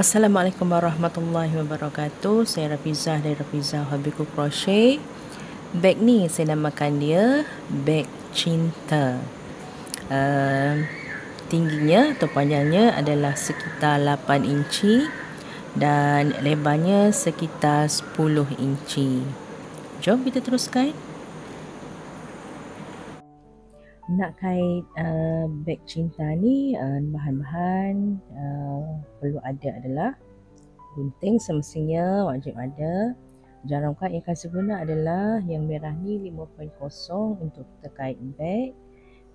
Assalamualaikum warahmatullahi wabarakatuh. Saya Rafizah dari Rafizah Hobiku Crochet. Beg ni saya namakan dia beg cinta. Tingginya atau panjangnya adalah sekitar 8 inci dan lebarnya sekitar 10 inci. Jom kita teruskan. Nak kait beg cinta ni, bahan-bahan perlu ada adalah gunting, semestinya wajib ada. Jarum kait yang akan saya guna adalah yang merah ni 5.0 untuk kita kait beg,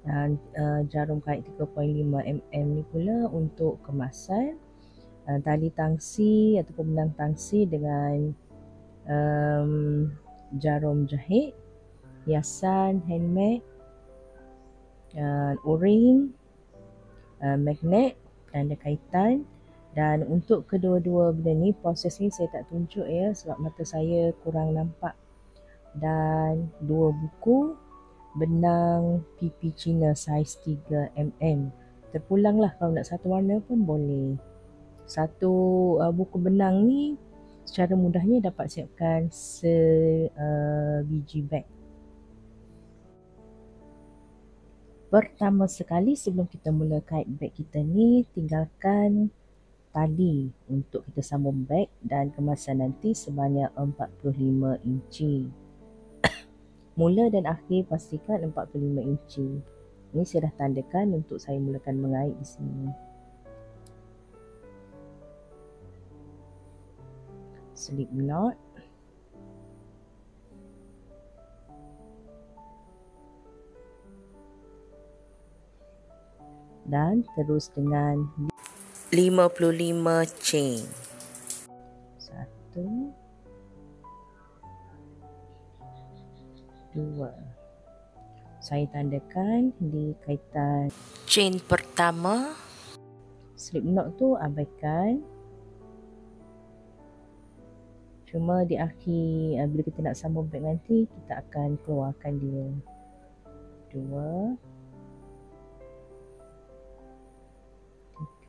dan jarum kait 3.5mm ni pula untuk kemasan. Tali tangsi ataupun benang tangsi dengan jarum jahit, hiasan handmade, o-ring, magnet, tanda kaitan. Dan untuk kedua-dua benda ni, proses ni saya tak tunjuk ya sebab mata saya kurang nampak. Dan 2 buku benang pipi Cina saiz 3mm. Terpulanglah kalau nak satu warna pun boleh. Satu buku benang ni secara mudahnya dapat siapkan sebiji beg. Pertama sekali sebelum kita mula kait beg kita ni, tinggalkan tali untuk kita sambung beg dan kemasan nanti sebanyak 45 inci. Mula dan akhir pastikan 45 inci. Ini saya dah tandakan untuk saya mulakan mengait di sini. Slip knot. Dan terus dengan 55 chain. 1 2. Saya tandakan di kaitan chain pertama. Slip knot tu abaikan. Cuma di akhir bila kita nak sambung beg nanti, kita akan keluarkan dia. 2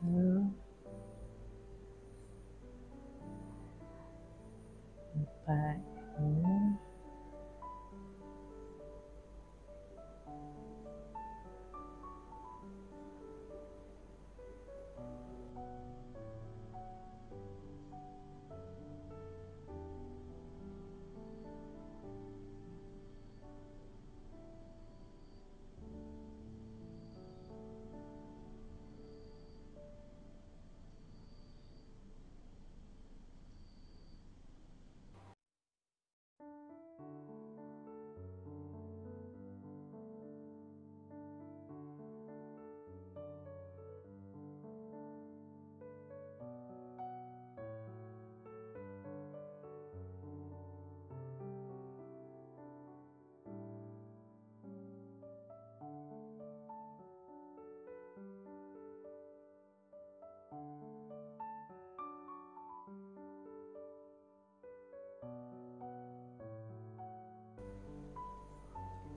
3 4 5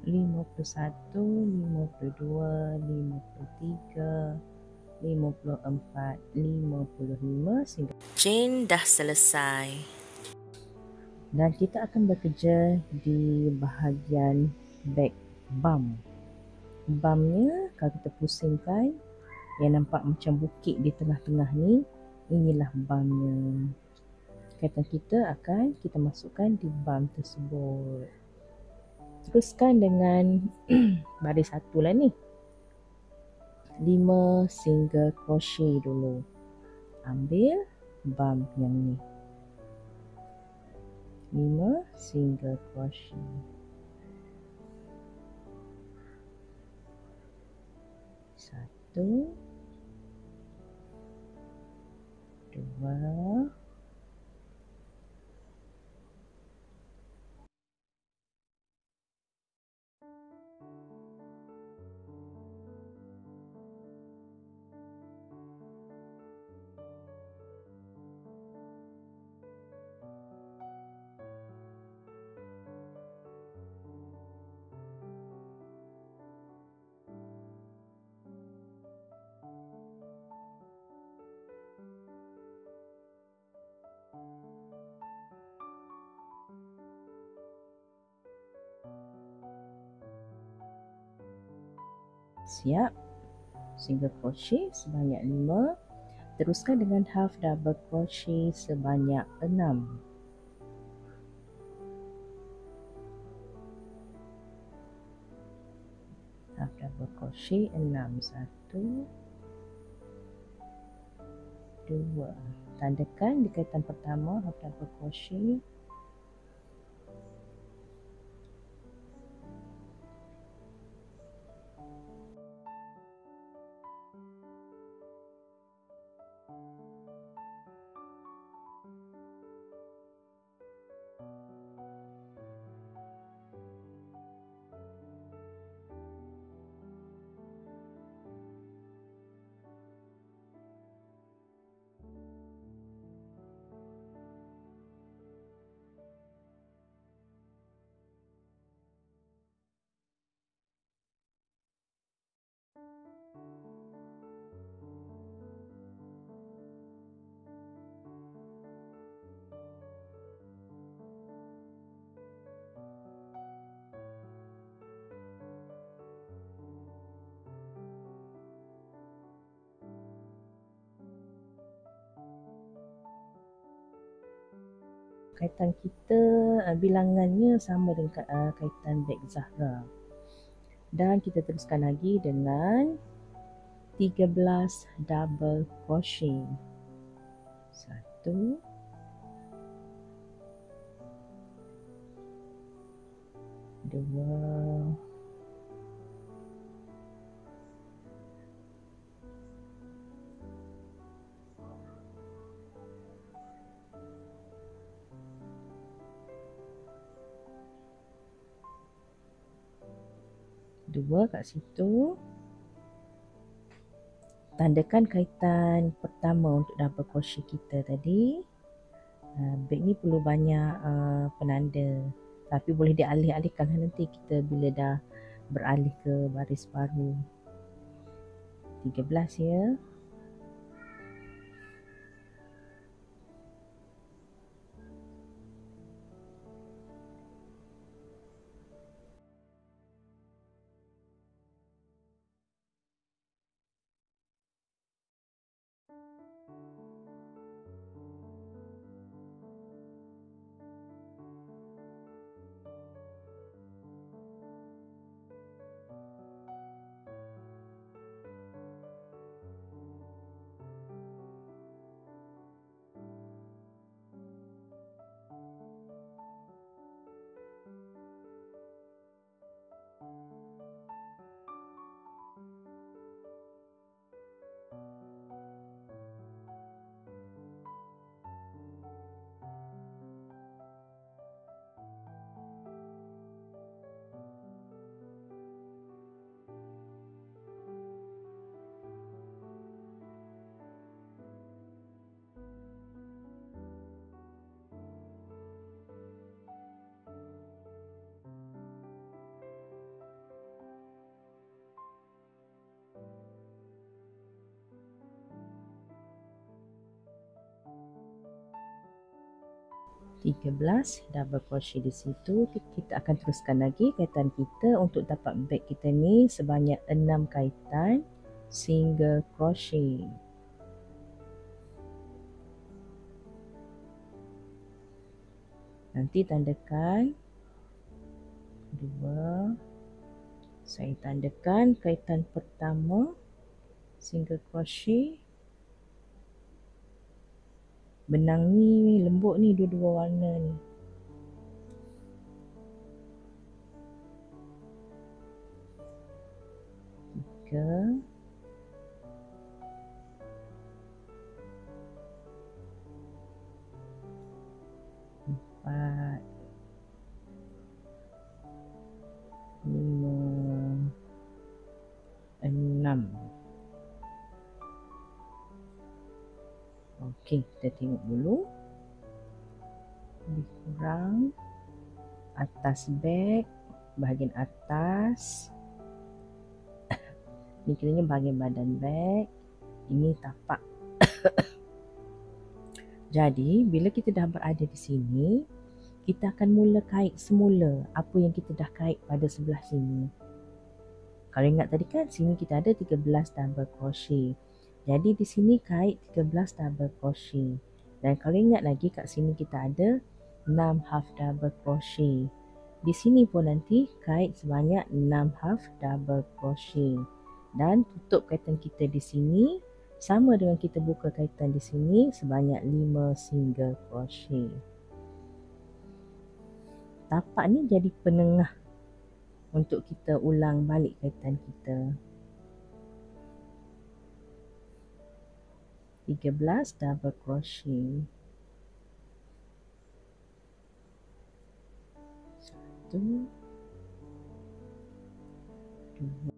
51, 52, 53, 54, 55 sehingga chain dah selesai. Dan kita akan bekerja di bahagian back bum. Bumnya kalau kita pusingkan, yang nampak macam bukit di tengah-tengah ni, inilah bumnya. Kaitan kita akan kita masukkan di bum tersebut. Teruskan dengan baris satu lah ni. 5 single crochet dulu. Ambil bum yang ni. 5 single crochet. 1 2 3 Siap. Single crochet sebanyak 5. Teruskan dengan half double crochet sebanyak 6. Half double crochet 6. 1, 2. Tandakan di kaitan pertama half double crochet. Kaitan kita bilangannya sama dengan kaitan beg Zahra. Dan kita teruskan lagi dengan 13 double crochet. 1, 2, 2 kat situ. Tandakan kaitan pertama untuk double crochet kita tadi. Beg ni perlu banyak penanda, tapi boleh dialih-alihkan nanti kita bila dah beralih ke baris baru. 13 ya. Double crochet di situ. Kita akan teruskan lagi kaitan kita untuk dapat beg kita ni sebanyak 6 kaitan single crochet. Nanti tandakan 2. Saya tandakan kaitan pertama single crochet. Benang ni lembut ni, dua-dua warna ni. Tiga. Empat. 5. 6. Okey, kita tengok dulu. Lebih kurang atas beg, bahagian atas. Ni kiranya bahagian badan beg. Ini tapak. Jadi, bila kita dah berada di sini, kita akan mula kait semula apa yang kita dah kait pada sebelah sini. Kalau ingat tadi kan sini kita ada 13 double crochet. Jadi di sini kait 13 double crochet. Dan kalau ingat lagi kat sini kita ada 6 half double crochet. Di sini pun nanti kait sebanyak 6 half double crochet. Dan tutup kaitan kita di sini sama dengan kita buka kaitan di sini sebanyak 5 single crochet. Tapak ni jadi penengah untuk kita ulang balik kaitan kita. 13 double crochet. 1 2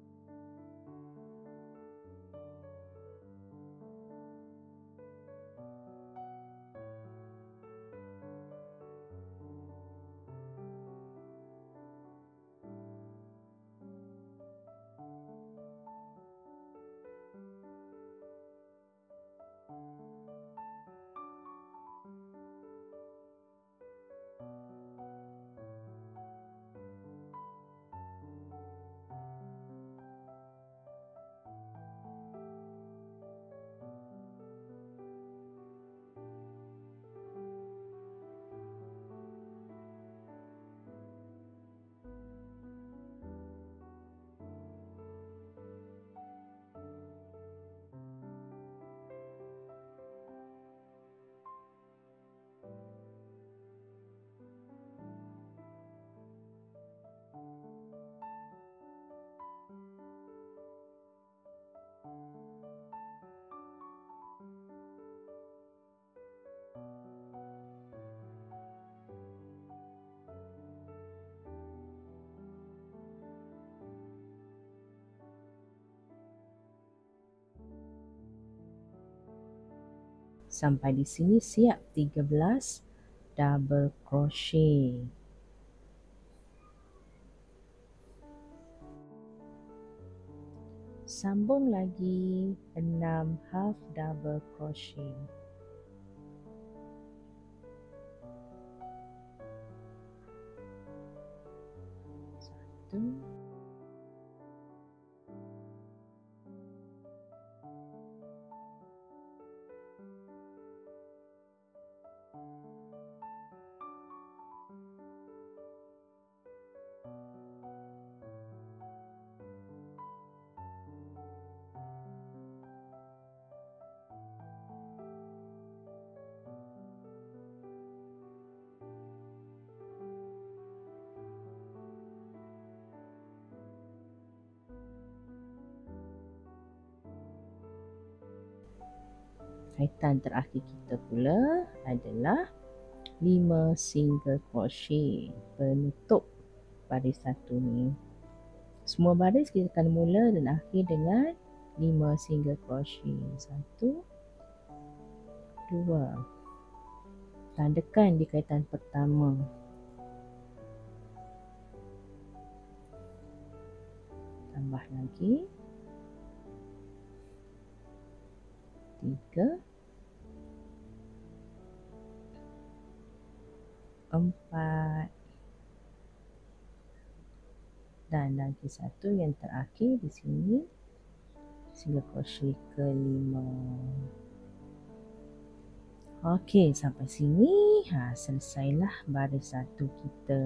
Sampai di sini siap 13 double crochet. Sambung lagi 6 half double crochet. 1 Kaitan terakhir kita pula adalah 5 single crochet penutup baris satu ni. Semua baris kita akan mula dan akhir dengan 5 single crochet. 1 2. Tandakan di kaitan pertama. Tambah lagi 3 4 dan lagi satu yang terakhir di sini single crochet ke-5. Okey, sampai sini selesailah baris satu kita.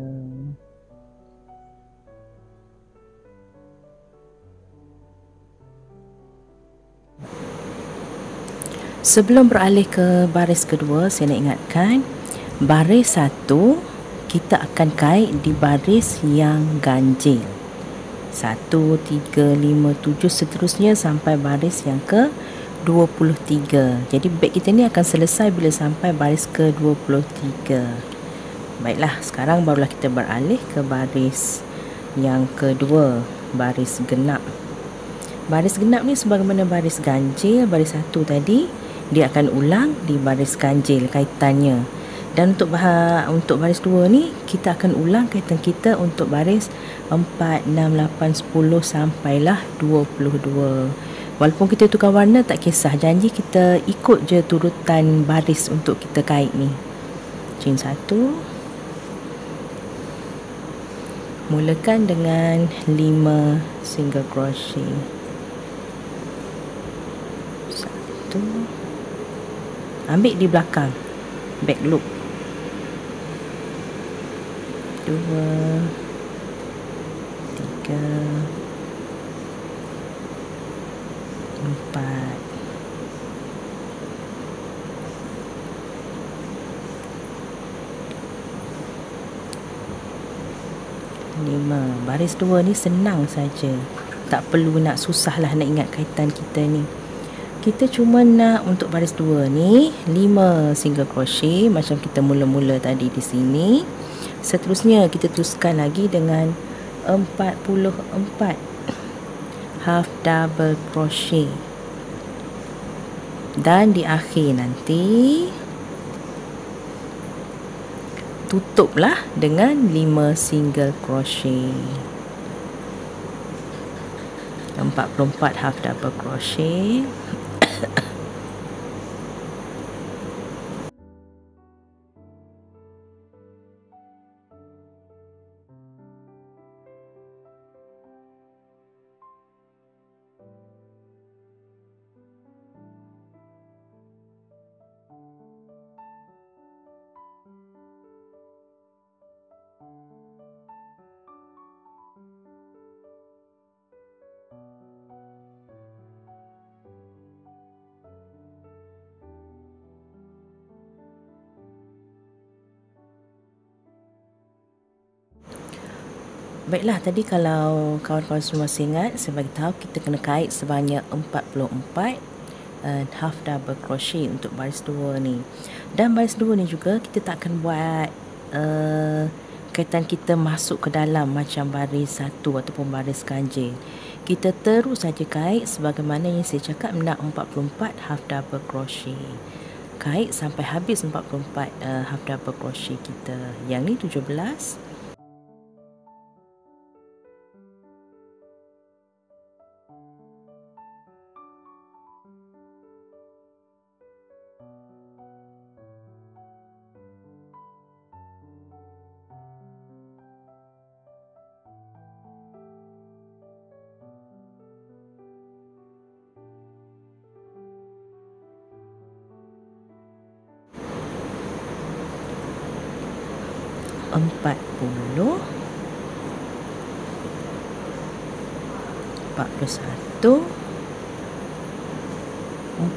Sebelum beralih ke baris kedua, saya nak ingatkan baris satu kita akan kait di baris yang ganjil. 1, 3, 5, 7 seterusnya sampai baris yang ke 23. Jadi beg kita ni akan selesai bila sampai baris ke 23. Baiklah, sekarang barulah kita beralih ke baris yang kedua, baris genap. Baris genap ni sebagaimana baris ganjil, baris satu tadi, dia akan ulang di baris ganjil kaitannya. Dan untuk baris 2 ni kita akan ulang kaitan kita untuk baris 4, 6, 8, 10 sampailah 22. Walaupun kita tukar warna tak kisah, janji kita ikut je turutan baris untuk kita kait ni. Chain 1, Mulakan dengan 5 single crochet. 1, ambil di belakang back loop. 2, 3, 4, 5. Baris 2 ni senang saja. Tak perlu nak susah lah nak ingat kaitan kita ni. Kita cuma nak untuk baris 2 ni 5 single crochet macam kita mula-mula tadi di sini. Seterusnya kita teruskan lagi dengan 44 half double crochet. Dan di akhir nanti tutuplah dengan 5 single crochet. 44 half double crochet. Baiklah, tadi kalau kawan-kawan semua masih ingat, saya bagi tahu kita kena kait sebanyak 44 half double crochet untuk baris 2 ni. Dan baris 2 ni juga kita tak akan buat kaitan kita masuk ke dalam macam baris 1 ataupun baris ganjil. Kita terus saja kait sebagaimana yang saya cakap, nak 44 half double crochet. Kait sampai habis 44 half double crochet kita. Yang ni 17. Empat puluh 41,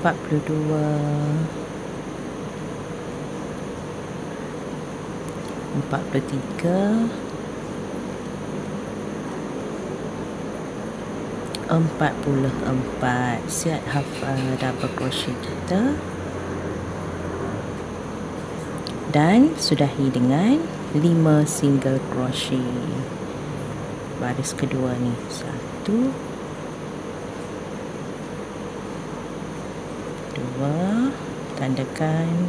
42, 43, 44. Siap half double crochet kita. Dan sudahi dengan 5 single crochet. Baris kedua ni 1, 2, tandakan,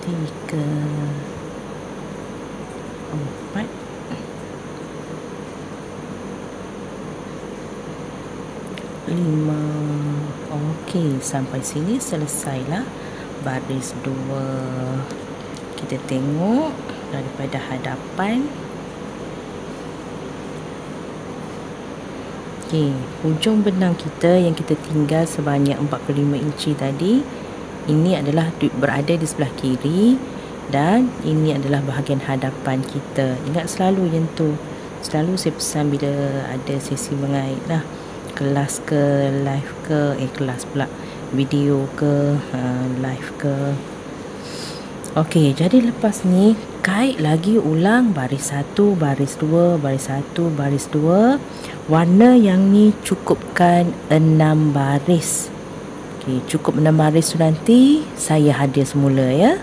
3, 4, 5. Okey, sampai sini selesailah baris 2. Kita tengok daripada hadapan. Okey, hujung benang kita yang kita tinggal sebanyak 45 inci tadi, ini adalah berada di sebelah kiri dan ini adalah bahagian hadapan kita. Ingat selalu yang tu. Selalu saya pesan bila ada sesi mengait lah, kelas ke live ke kelas pula, video ke live ke. Okey, jadi lepas ni kait lagi ulang baris 1, baris 2, baris 1, baris 2. Warna yang ni cukupkan 6 baris. Okey, cukup 6 baris tu nanti saya hadir semula ya.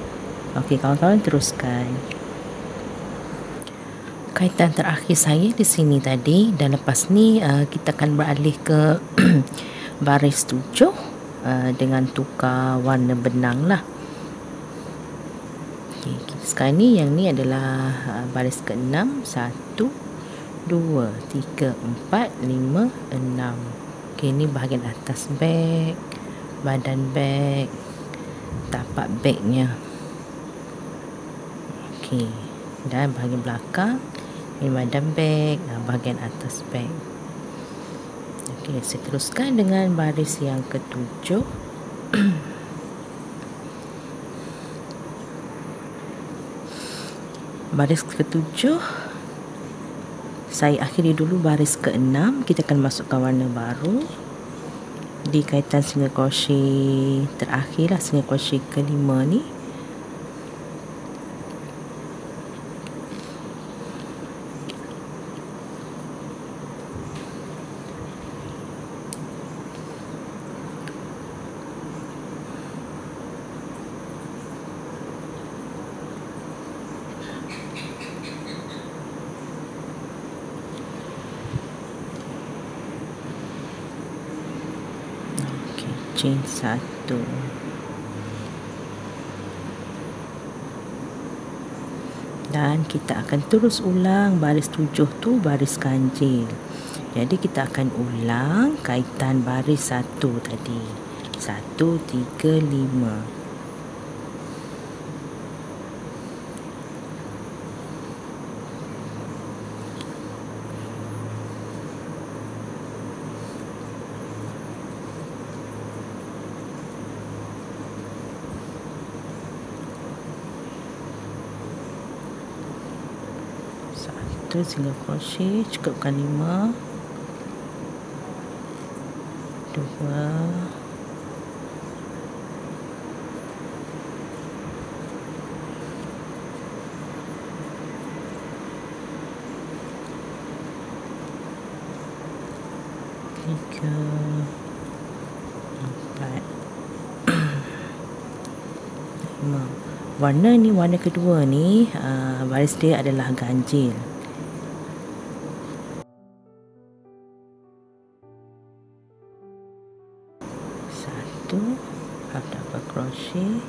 Okey, kawan-kawan teruskan. Kaitan terakhir saya di sini tadi, dan lepas ni kita akan beralih ke baris 7 dengan tukar warna benang lah. Okay, sekarang ni yang ni adalah baris ke-6. 1, 2, 3, 4, 5, 6. Okey, ni bahagian atas beg, badan beg, tapak begnya. Okey, dan bahagian belakang ini badan beg, bahagian atas beg. Okey, saya teruskan dengan baris yang ketujuh. Baris ketujuh saya akhiri dulu baris ke-6. Kita akan masukkan warna baru di kaitan single crochet terakhir lah, single crochet ke-5 ni. Chain 1, dan kita akan terus ulang baris 7 tu baris ganjil. Jadi kita akan ulang kaitan baris 1 tadi, 1, 3, 5. Satu single crochet, cukupkan 5, 2, 3, 4, 5. Warna ni, warna kedua ni, baris dia adalah ganjil. Satu, half double crochet,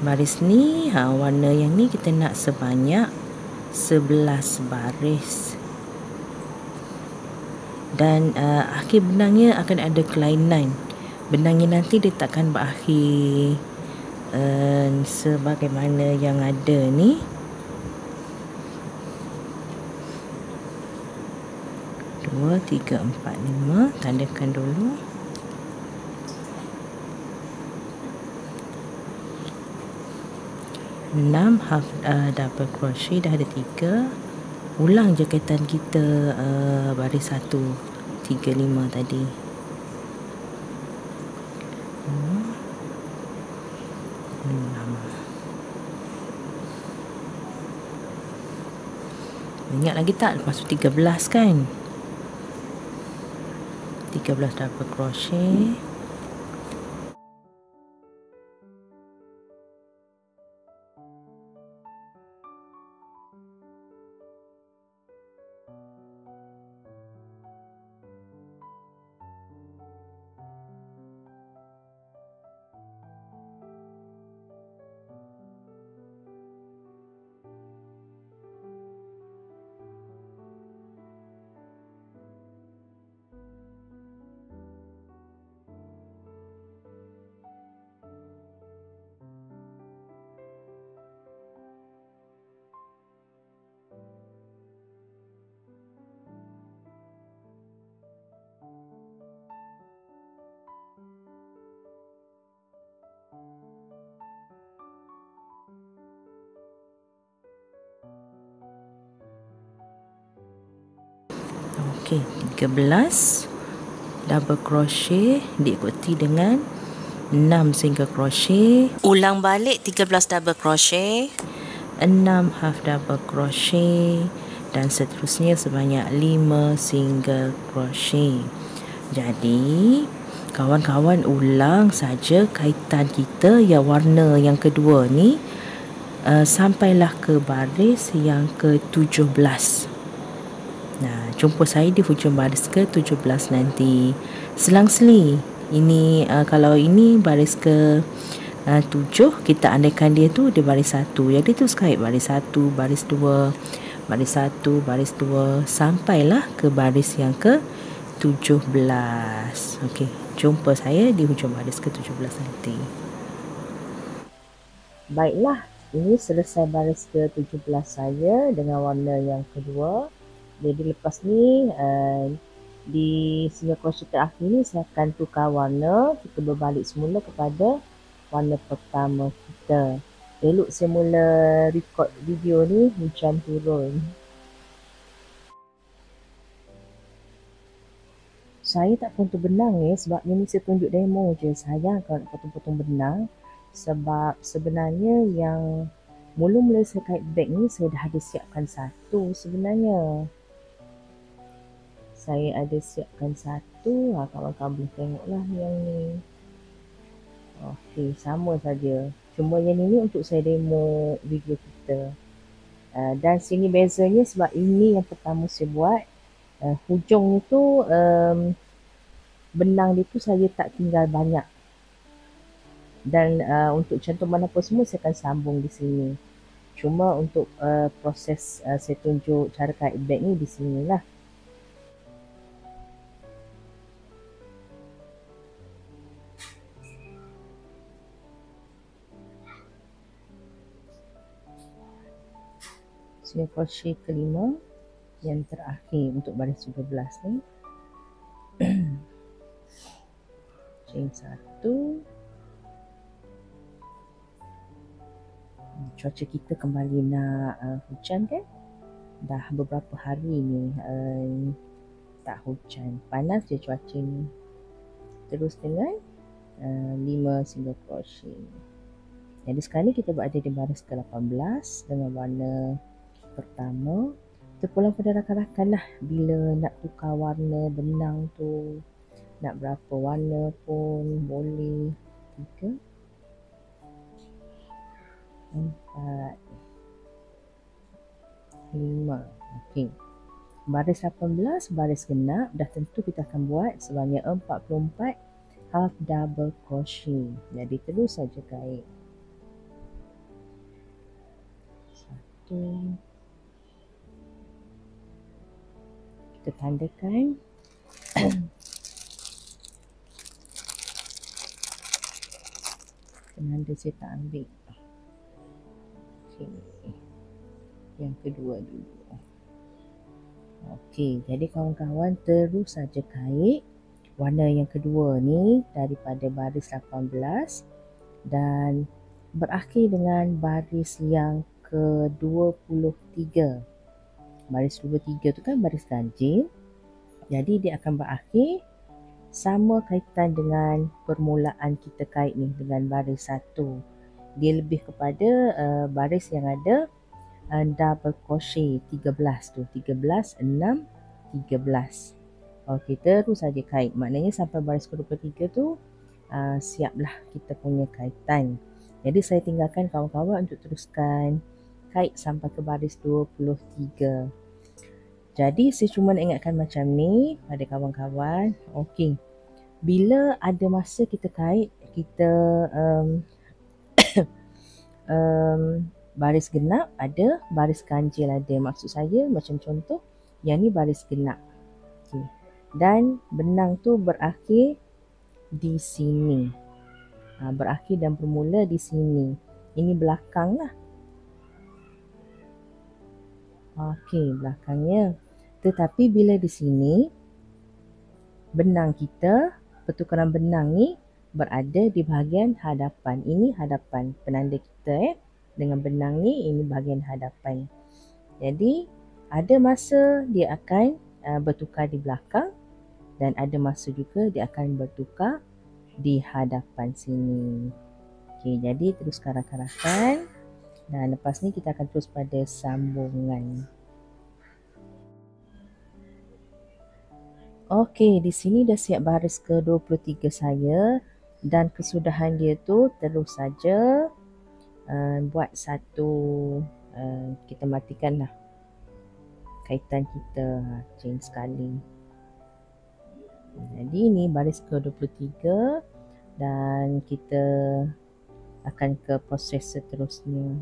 baris ni, warna yang ni kita nak sebanyak 11 baris. Dan akhir benangnya akan ada kelainan. Benangnya nanti dia takkan berakhir sebagaimana yang ada ni. 2, 3, 4, 5, tandakan dulu. Enam half double crochet, dah ada 3. Ulang je kaitan kita baris 1, 3, 5 tadi. 6. Ingat lagi tak lepas tu 13 kan? 13 double crochet. Okey, 13 double crochet diikuti dengan 6 single crochet. Ulang balik 13 double crochet, 6 half double crochet, dan seterusnya sebanyak 5 single crochet. Jadi kawan-kawan ulang saja kaitan kita yang warna yang kedua ni sampailah ke baris yang ke-17. Nah, jumpa saya di hujung baris ke-17 nanti. Selang-seli. Ini kalau ini baris ke 7, kita andaikan dia tu dia baris 1. Jadi terus kait baris 1, baris 2, baris 1, baris 2 sampailah ke baris yang ke-17. Okey, jumpa saya di hujung baris ke-17 nanti. Baiklah, ini selesai baris ke-17 saya dengan warna yang kedua. Jadi lepas ni di single crochet terakhir ni saya akan tukar warna. Kita berbalik semula kepada warna pertama kita. Elok saya mula record video ni hujan turun. Saya tak potong benang ni sebab ni saya tunjuk demo je. Sayang kalau nak potong-potong benang. Sebab sebenarnya yang mula-mula saya kait beg ni saya dah ada siapkan satu sebenarnya. Saya ada siapkan satu. Kawan-kawan boleh tengoklah yang ni. Okey, sama saja. Cuma yang ini untuk saya demo video kita. Dan sini bezanya sebab ini yang pertama saya buat. Hujung tu benang dia tu saya tak tinggal banyak. Dan untuk cantuman apa semua saya akan sambung di sini. Cuma untuk proses saya tunjuk cara kait beg ni di sinilah. Single crochet kelima yang terakhir untuk baris 17 ni. Chain 1. Cuaca kita kembali nak hujan kan? Dah beberapa hari ni tak hujan. Panas je cuaca ni. Terus dengan 5 single crochet. Jadi sekarang ni kita berada di baris ke-18 dengan warna pertama. Terpulang pada rakan-rakan lah bila nak tukar warna benang tu. Nak berapa warna pun boleh. 3, 4, 5. Okey. Baris 18, baris genap dah tentu kita akan buat sebanyak 44 half double crochet. Jadi terus saja kait. 1. Kita tandakan. Penanda saya tak ambil. Okey. Yang kedua dulu. Okey, jadi kawan-kawan terus saja kait warna yang kedua ni daripada baris 18 dan berakhir dengan baris yang ke-23. Baris 23 tu kan baris ganjil. Jadi dia akan berakhir sama kaitan dengan permulaan kita kait ni dengan baris 1. Dia lebih kepada baris yang ada double crochet 13 tu. 13, 6, 13. Okey, terus saja kait. Maknanya sampai baris ke-23 tu siaplah kita punya kaitan. Jadi saya tinggalkan kawan-kawan untuk teruskan kait sampai ke baris 23. Jadi saya cuma nak ingatkan macam ni pada kawan-kawan. Okey. Bila ada masa kita kait, kita baris genap ada, baris ganjil ada. Maksud saya macam contoh yang ni baris genap. Okey. Dan benang tu berakhir di sini. Berakhir dan bermula di sini. Ini belakang lah. Okey, belakangnya. Tetapi bila di sini, benang kita, pertukaran benang ni berada di bahagian hadapan. Ini hadapan penanda kita dengan benang ni, ini bahagian hadapan. Jadi, ada masa dia akan bertukar di belakang dan ada masa juga dia akan bertukar di hadapan sini. Okey, jadi teruskan rakan-rakan. Dan lepas ni kita akan terus pada sambungan. Okey, di sini dah siap baris ke-23 saya dan kesudahan dia tu terus saja buat satu kita matikanlah kaitan kita chain sekali. Jadi ini baris ke-23 dan kita akan ke proses seterusnya.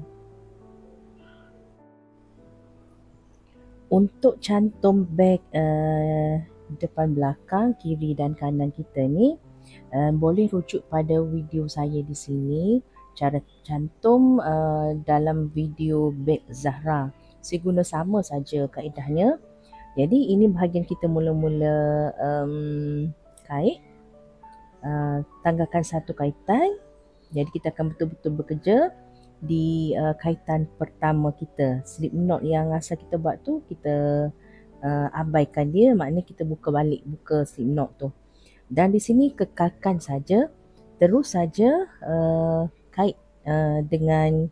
Untuk cantum beg depan belakang, kiri dan kanan kita ni, boleh rujuk pada video saya di sini, cara cantum dalam video beg Zahra. Saya guna sama saja kaedahnya. Jadi ini bahagian kita mula-mula kait. Tanggalkan satu kaitan. Jadi kita akan betul-betul bekerja di kaitan pertama kita. Slip knot yang asal kita buat tu, kita abaikan dia, maknanya kita buka balik, buka slip knot tu. Dan di sini kekalkan saja, terus saja kait dengan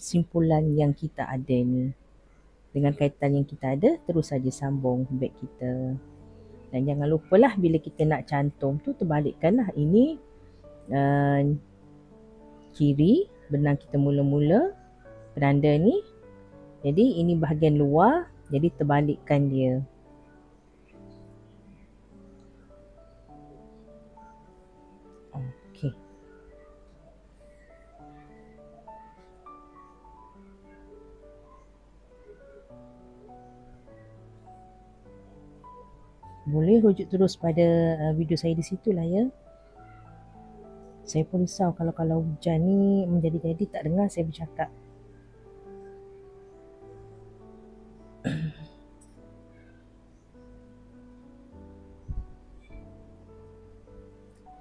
simpulan yang kita ada ni. Dengan kaitan yang kita ada, terus saja sambung beg kita. Dan jangan lupalah bila kita nak cantum tu, terbalikkanlah. Ini kiri, benang kita mula-mula, penanda ni. Jadi ini bahagian luar, jadi terbalikkan dia. Okey. Boleh rujuk terus pada video saya di situ lah ya. Saya pun risau kalau hujan ni menjadi-jadi tak dengar saya bercakap.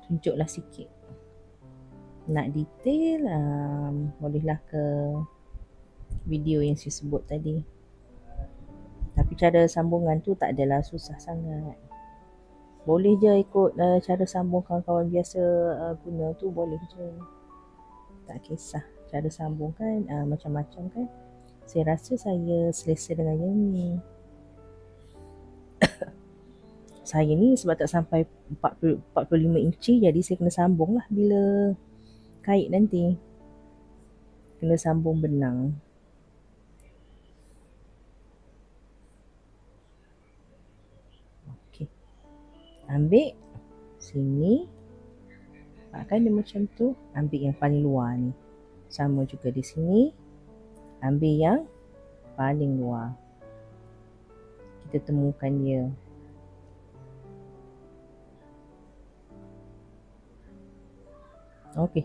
Tunjuklah sikit. Nak detail, bolehlah ke video yang saya sebut tadi. Tapi cara sambungan tu tak adalah susah sangat. Boleh je ikut cara sambung kawan-kawan biasa guna tu, boleh je. Tak kisah. Cara sambung kan macam-macam kan. Saya rasa saya selesa dengan yang ni. Saya ni sebab tak sampai 45 inci, jadi saya kena sambung lah bila kait nanti. Kena sambung benang. Okey. Ambil sini. Kan dia macam tu. Ambil yang paling luar ni. Sama juga di sini. Ambil yang paling luar. Kita temukan dia. Okey.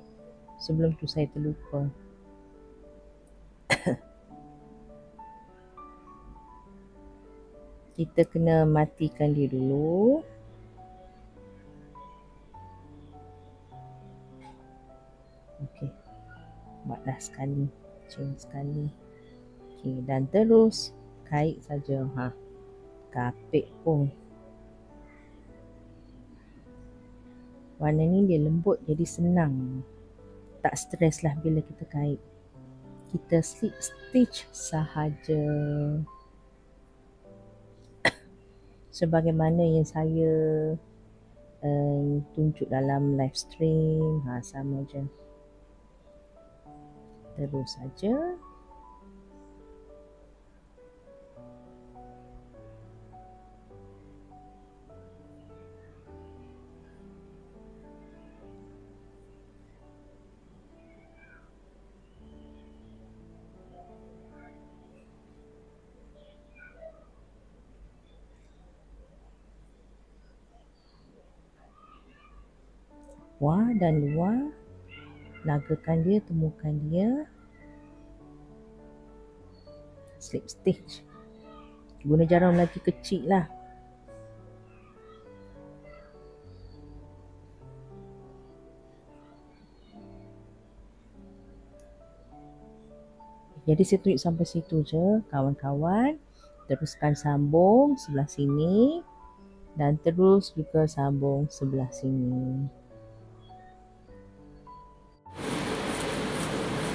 Sebelum tu saya terlupa. Kita kena matikan dia dulu. Okey. Buatlah sekali. Chain sekali. Okey. Dan terus kait saja. Kapit pun. Warna ni dia lembut jadi senang. Tak stres lah bila kita kait. Kita slip stitch sahaja. Sebagaimana yang saya tunjuk dalam live stream. Sama je. Terus saja. Luar dan luar, nagakan dia, temukan dia, slip stitch. Guna jarum lagi kecil lah. Jadi saya tunjuk sampai situ je kawan-kawan. Teruskan sambung sebelah sini dan terus juga sambung sebelah sini.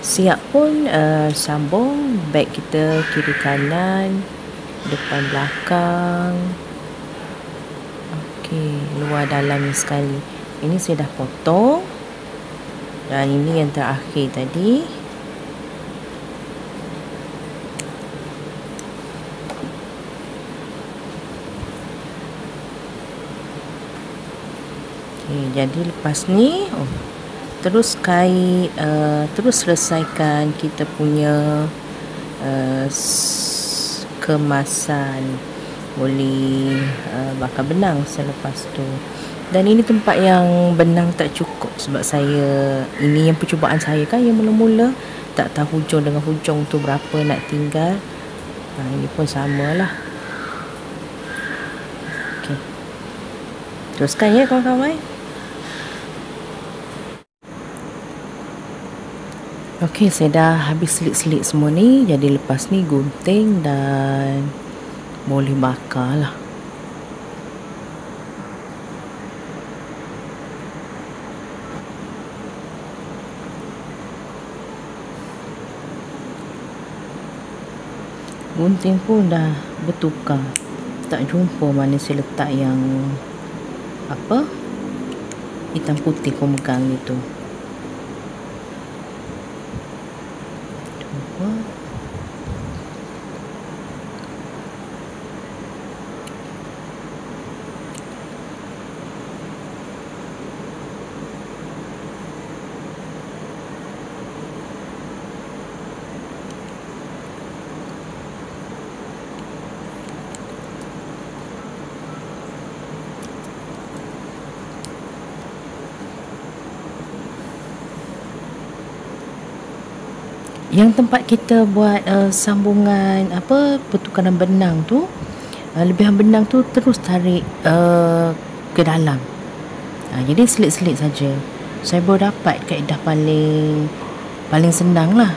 Siap pun sambung beg kita kiri kanan, depan belakang. Okey, luar dalam sekali. Ini saya dah potong. Dan ini yang terakhir tadi. Okey, jadi lepas ni terus kait, terus selesaikan kita punya kemasan. Boleh bakar benang selepas tu. Dan ini tempat yang benang tak cukup sebab ini yang percubaan saya kan yang mula-mula, tak tahu hujung dengan hujung tu berapa nak tinggal. Ini pun samalah. Okey, teruskan ya kawan-kawan. Okey, saya dah habis selit-selit semua ni. Jadi lepas ni gunting dan boleh bakar lah. Gunting pun dah bertukar. Tak jumpa mana saya letak yang hitam putih pemegang itu. Cuba. Yang tempat kita buat sambungan pertukaran benang tu, lebihan benang tu terus tarik ke dalam. Jadi selit-selit saja. Saya baru dapat kaedah paling senang lah.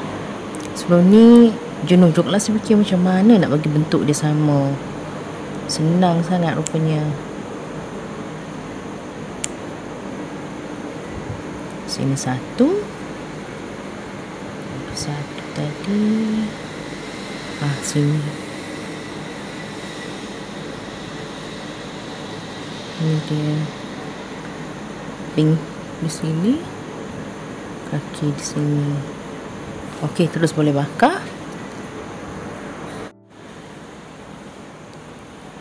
Sebelum ni jenuh juga lah saya fikir macam mana nak bagi bentuk dia sama. Senang sangat rupanya. Sini satu tadi. Sini. Ini dia. Pink di sini. Kaki di sini. Okey, terus boleh bakar.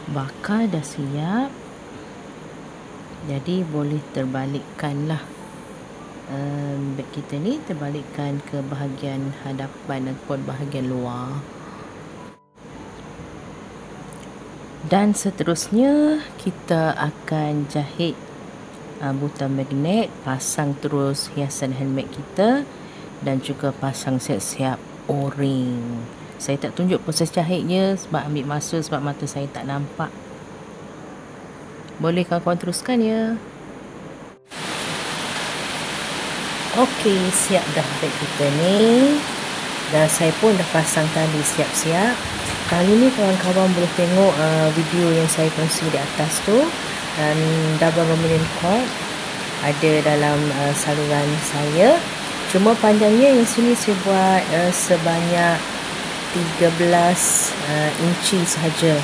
Bakar dah siap. Jadi boleh terbalikkan lah. Beg kita ni terbalikkan ke bahagian hadapan ataupun bahagian luar. Dan seterusnya kita akan jahit butang magnet, pasang terus hiasan handbag kita dan juga pasang siap-siap o-ring. Saya tak tunjuk proses jahitnya sebab ambil masa, sebab mata saya tak nampak. Boleh kawan-kawan teruskan ya. Okey, siap dah beg kita ni. Dan saya pun dah pasang tali siap-siap. Kali ni kawan-kawan boleh tengok video yang saya kongsi di atas tu. Dan double Romanian cord ada dalam saluran saya. Cuma panjangnya yang sini saya buat sebanyak 13 inci sahaja.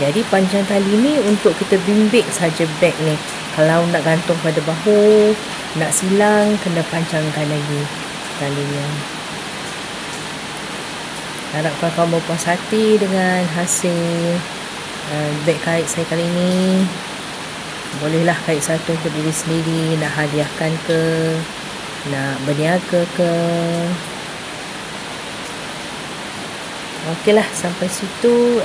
Jadi panjang tali ni untuk kita bimbit saja beg ni. Kalau nak gantung pada bahu, nak silang, kena panjangkan lagi talinya. Harap kawan-kawan berpuas hati dengan hasil beg kait saya kali ini. Bolehlah kait satu untuk diri sendiri, nak hadiahkan ke, nak berniaga ke. Okeylah, sampai situ.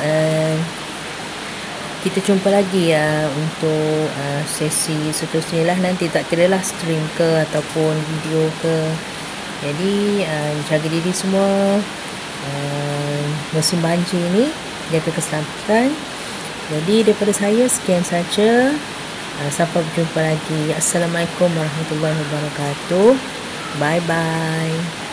Kita jumpa lagi untuk sesi seterusnya lah. Nanti tak kira lah stream ke ataupun video ke. Jadi jaga diri semua. Musim banjir ni, jaga keselamatan. Jadi daripada saya sekian saja. Sampai berjumpa lagi. Assalamualaikum warahmatullahi wabarakatuh. Bye bye.